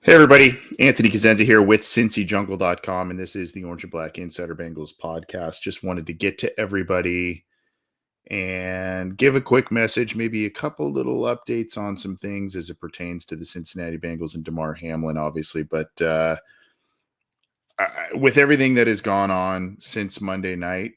Hey everybody, Anthony Cosenza here with CincyJungle.com, and this is the Orange and Black Insider Bengals podcast. Just wanted to get to everybody and give a quick message, maybe a couple little updates on some things as it pertains to the Cincinnati Bengals and Damar Hamlin, obviously. But with everything that has gone on since Monday night,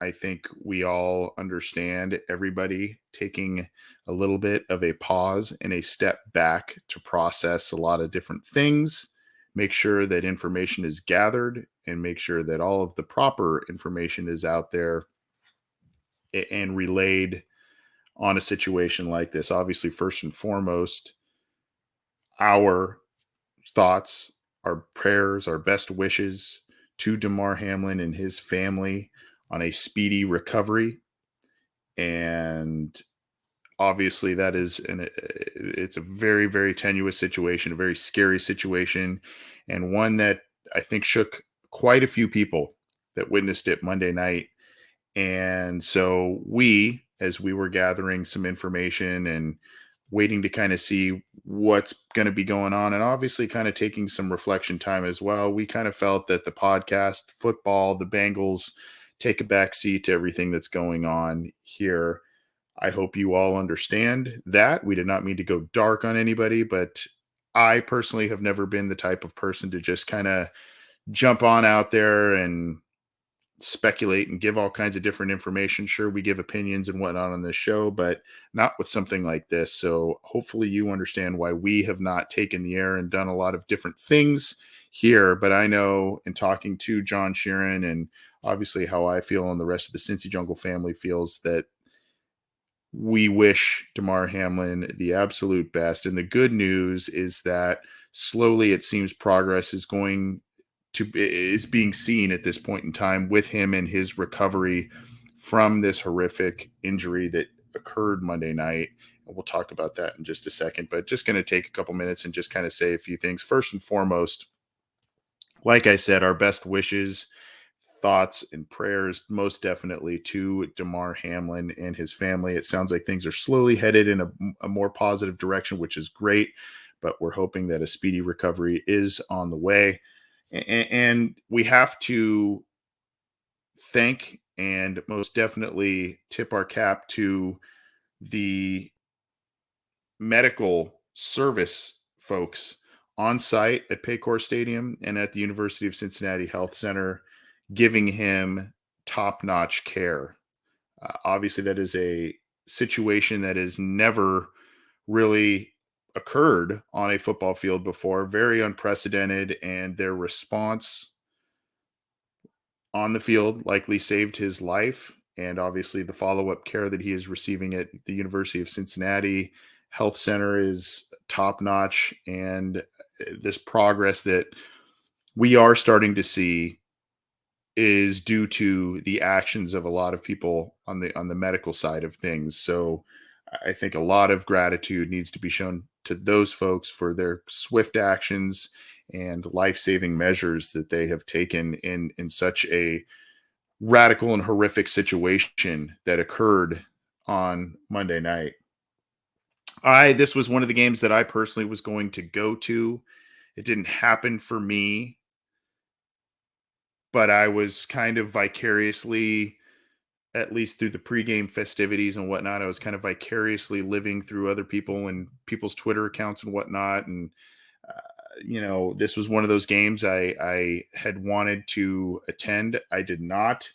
I think we all understand everybody taking a little bit of a pause and a step back to process a lot of different things, make sure that information is gathered, and make sure that all of the proper information is out there and relayed on a situation like this. Obviously, first and foremost, our thoughts, our prayers, our best wishes to Damar Hamlin and his family on a speedy recovery. And obviously that is it's a very, very tenuous situation, a very scary situation, and one that I think shook quite a few people that witnessed it Monday night. And so as we were gathering some information and waiting to kind of see what's going to be going on, and obviously kind of taking some reflection time as well, we kind of felt that the podcast, football, the Bengals take a back seat to everything that's going on here. I hope you all understand that. We did not mean to go dark on anybody, but I personally have never been the type of person to just kind of jump on out there and speculate and give all kinds of different information. Sure, we give opinions and whatnot on this show, but not with something like this. So hopefully you understand why we have not taken the air and done a lot of different things here. But I know in talking to John Sheeran and obviously how I feel and the rest of the Cincy Jungle family feels, that we wish Damar Hamlin the absolute best. And the good news is that slowly it seems progress is being seen at this point in time with him and his recovery from this horrific injury that occurred Monday night. And we'll talk about that in just a second, but just going to take a couple minutes and just kind of say a few things. First and foremost, like I said, our best wishes, thoughts, and prayers most definitely to Damar Hamlin and his family. It sounds like things are slowly headed in a more positive direction, which is great, but we're hoping that a speedy recovery is on the way. And we have to thank and most definitely tip our cap to the medical service folks on site at Paycor Stadium and at the University of Cincinnati Health Center, giving him top-notch care. Obviously, that is a situation that has never really occurred on a football field before, very unprecedented, and their response on the field likely saved his life. And obviously, the follow-up care that he is receiving at the University of Cincinnati Health Center is top-notch. And this progress that we are starting to see is due to the actions of a lot of people on the medical side of things. So I think a lot of gratitude needs to be shown to those folks for their swift actions and life-saving measures that they have taken in such a radical and horrific situation that occurred on Monday night. This was one of the games that I personally was going to go to. It didn't happen for me, but I was kind of vicariously, at least through the pregame festivities and whatnot, I was kind of vicariously living through other people and people's Twitter accounts and whatnot. And, this was one of those games I had wanted to attend. I did not.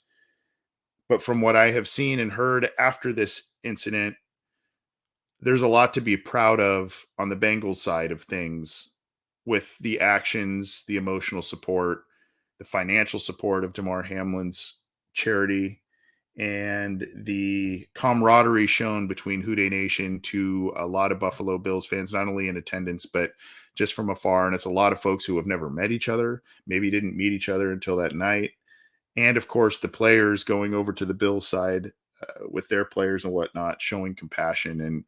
But from what I have seen and heard after this incident, there's a lot to be proud of on the Bengals side of things with the actions, the emotional support, the financial support of Damar Hamlin's charity, and the camaraderie shown between Houday Nation to a lot of Buffalo Bills fans, not only in attendance, but just from afar. And it's a lot of folks who have never met each other, maybe didn't meet each other until that night. And of course, the players going over to the Bills side with their players and whatnot, showing compassion. And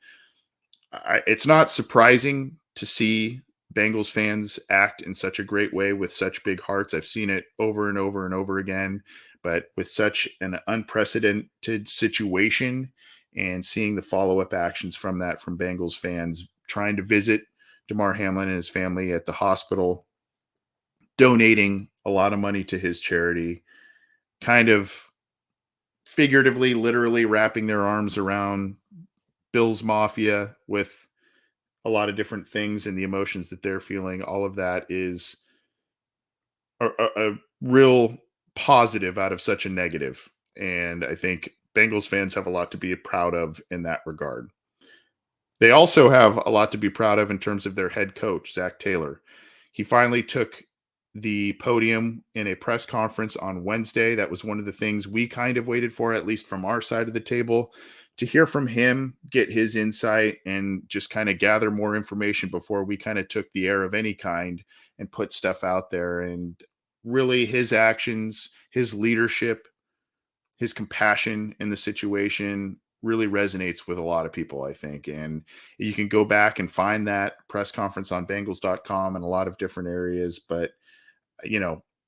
it's not surprising to see Bengals fans act in such a great way with such big hearts. I've seen it over and over and over again, but with such an unprecedented situation and seeing the follow-up actions from that from Bengals fans trying to visit Damar Hamlin and his family at the hospital, donating a lot of money to his charity, kind of figuratively, literally wrapping their arms around Bill's Mafia with a lot of different things and the emotions that they're feeling. All of that is a real positive out of such a negative. And I think Bengals fans have a lot to be proud of in that regard. They also have a lot to be proud of in terms of their head coach, Zac Taylor. He finally took the podium in a press conference on Wednesday. That was one of the things we kind of waited for, at least from our side of the table, to hear from him, get his insight, and just kind of gather more information before we kind of took the air of any kind and put stuff out there. And really, his actions, his leadership, his compassion in the situation really resonates with a lot of people, I think. And you can go back and find that press conference on Bengals.com and a lot of different areas. But,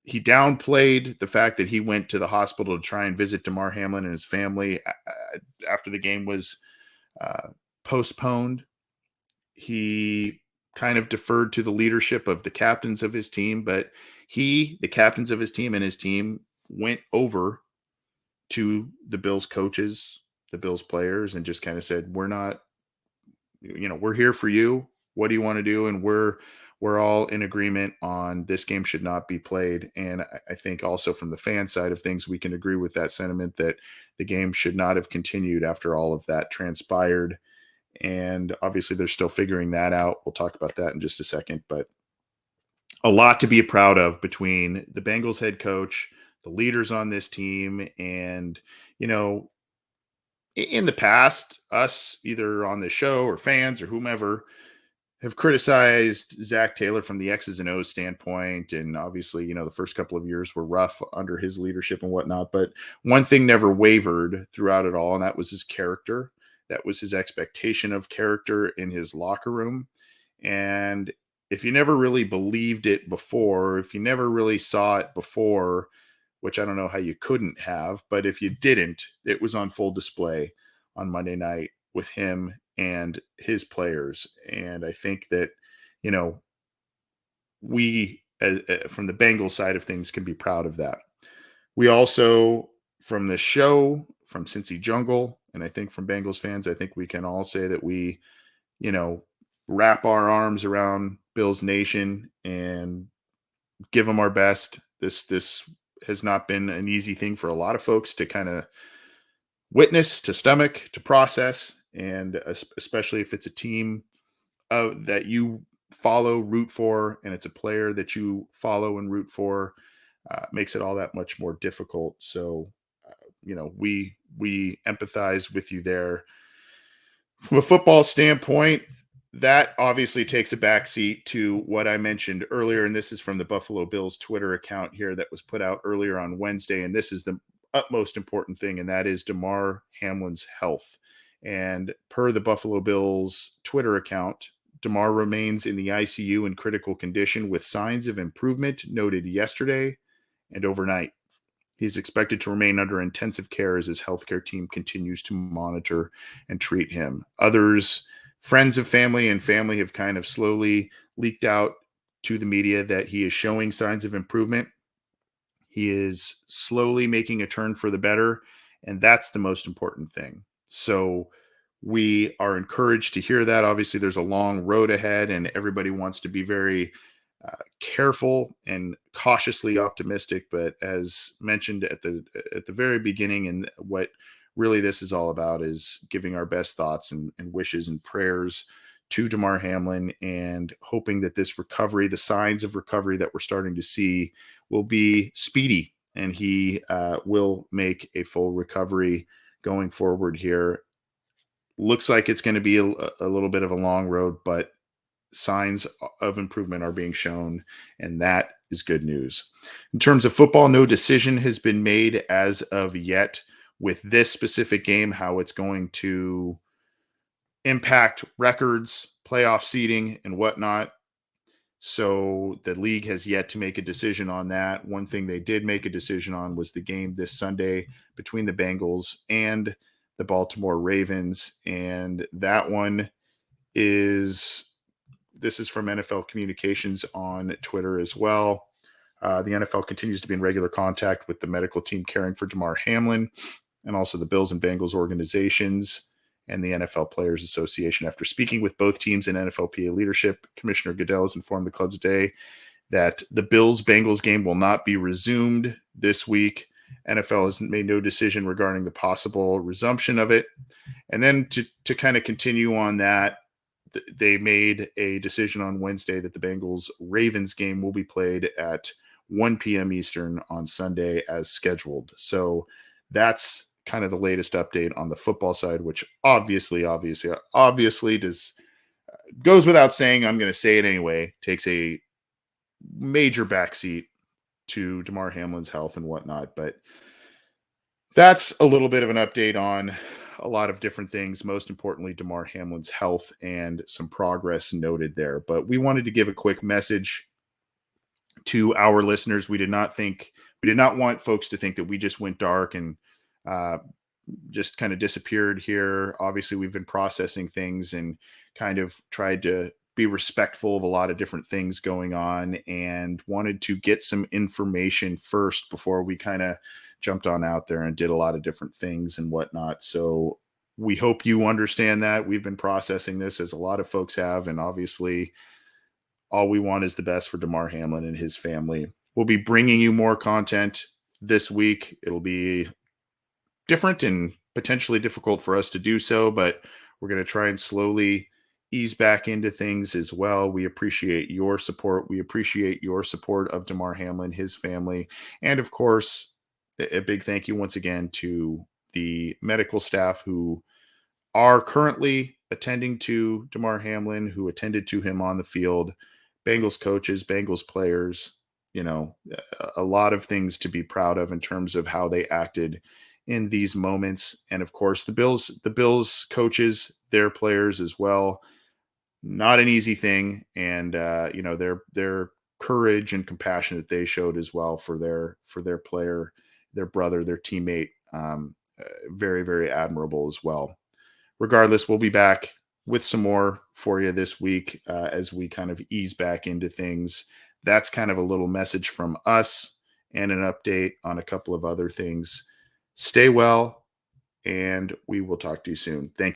he downplayed the fact that he went to the hospital to try and visit Damar Hamlin and his family after the game was uh, postponed. He kind of deferred to the leadership of the captains of his team, but the captains of his team and his team went over to the Bills coaches, the Bills players, and just kind of said, "We're not, we're here for you. What do you want to do?" And we're all in agreement on this game should not be played. And I think also from the fan side of things, we can agree with that sentiment that the game should not have continued after all of that transpired. And obviously, they're still figuring that out. We'll talk about that in just a second, but a lot to be proud of between the Bengals head coach, the leaders on this team, and you know, in the past, us either on the show or fans or whomever have criticized Zac Taylor from the X's and O's standpoint. And obviously, the first couple of years were rough under his leadership and whatnot. But one thing never wavered throughout it all, and that was his character. That was his expectation of character in his locker room. And if you never really believed it before, if you never really saw it before, which I don't know how you couldn't have, but if you didn't, it was on full display on Monday night with him and his players. And I think that, you know, we, from the Bengals side of things, can be proud of that. We also, from the show, from Cincy Jungle, and I think from Bengals fans, I think we can all say that we, you know, wrap our arms around Bills Nation and give them our best. This has not been an easy thing for a lot of folks to kind of witness, to stomach, to process, and especially if it's a team that you follow, root for, and it's a player that you follow and root for, makes it all that much more difficult. So, we empathize with you there. From a football standpoint, that obviously takes a backseat to what I mentioned earlier. And this is from the Buffalo Bills Twitter account here that was put out earlier on Wednesday. And this is the utmost important thing, and that is Damar Hamlin's health. And per the Buffalo Bills Twitter account, Damar remains in the ICU in critical condition with signs of improvement noted yesterday and overnight. He's expected to remain under intensive care as his healthcare team continues to monitor and treat him. Others, friends of family and family, have kind of slowly leaked out to the media that he is showing signs of improvement. He is slowly making a turn for the better, and that's the most important thing. So we are encouraged to hear that. Obviously, there's a long road ahead, and everybody wants to be very careful and cautiously optimistic. But as mentioned at the very beginning, and what really this is all about is giving our best thoughts and wishes and prayers to Damar Hamlin, and hoping that this recovery, the signs of recovery that we're starting to see, will be speedy, and he will make a full recovery going forward here. Looks like it's going to be a little bit of a long road, but signs of improvement are being shown, and that is good news. In terms of football, no decision has been made as of yet with this specific game, how it's going to impact records, playoff seeding, and whatnot. So the league has yet to make a decision on that. One thing they did make a decision on was the game this Sunday between the Bengals and the Baltimore Ravens. And that one is this is from NFL Communications on Twitter as well. The NFL continues to be in regular contact with the medical team caring for Damar Hamlin and also the Bills and Bengals organizations and the NFL Players Association. After speaking with both teams and NFLPA leadership, Commissioner Goodell has informed the club today that the Bills Bengals game will not be resumed this week. NFL has made no decision regarding the possible resumption of it. And then to kind of continue on that, they made a decision on Wednesday that the Bengals Ravens game will be played at 1 p.m. Eastern on Sunday as scheduled. So that's kind of the latest update on the football side, which obviously does goes without saying. I'm going to say it anyway. Takes a major backseat to Damar Hamlin's health and whatnot, but that's a little bit of an update on a lot of different things. Most importantly, Damar Hamlin's health and some progress noted there. But we wanted to give a quick message to our listeners. We did not want folks to think that we just went dark and uh, just kind of disappeared here. Obviously, we've been processing things and kind of tried to be respectful of a lot of different things going on and wanted to get some information first before we kind of jumped on out there and did a lot of different things and whatnot. So we hope you understand that we've been processing this as a lot of folks have. And obviously, all we want is the best for Damar Hamlin and his family. We'll be bringing you more content this week. It'll be different and potentially difficult for us to do so, but we're going to try and slowly ease back into things as well. We appreciate your support. We appreciate your support of Damar Hamlin, his family, and of course, a big thank you once again to the medical staff who are currently attending to Damar Hamlin, who attended to him on the field, Bengals coaches, Bengals players, a lot of things to be proud of in terms of how they acted in these moments. And of course, the Bills coaches, their players as well. Not an easy thing. And their courage and compassion that they showed as well for their player, their brother, their teammate. Very, very admirable as well. Regardless, we'll be back with some more for you this week as we kind of ease back into things. That's kind of a little message from us and an update on a couple of other things. Stay well, and we will talk to you soon. Thank you.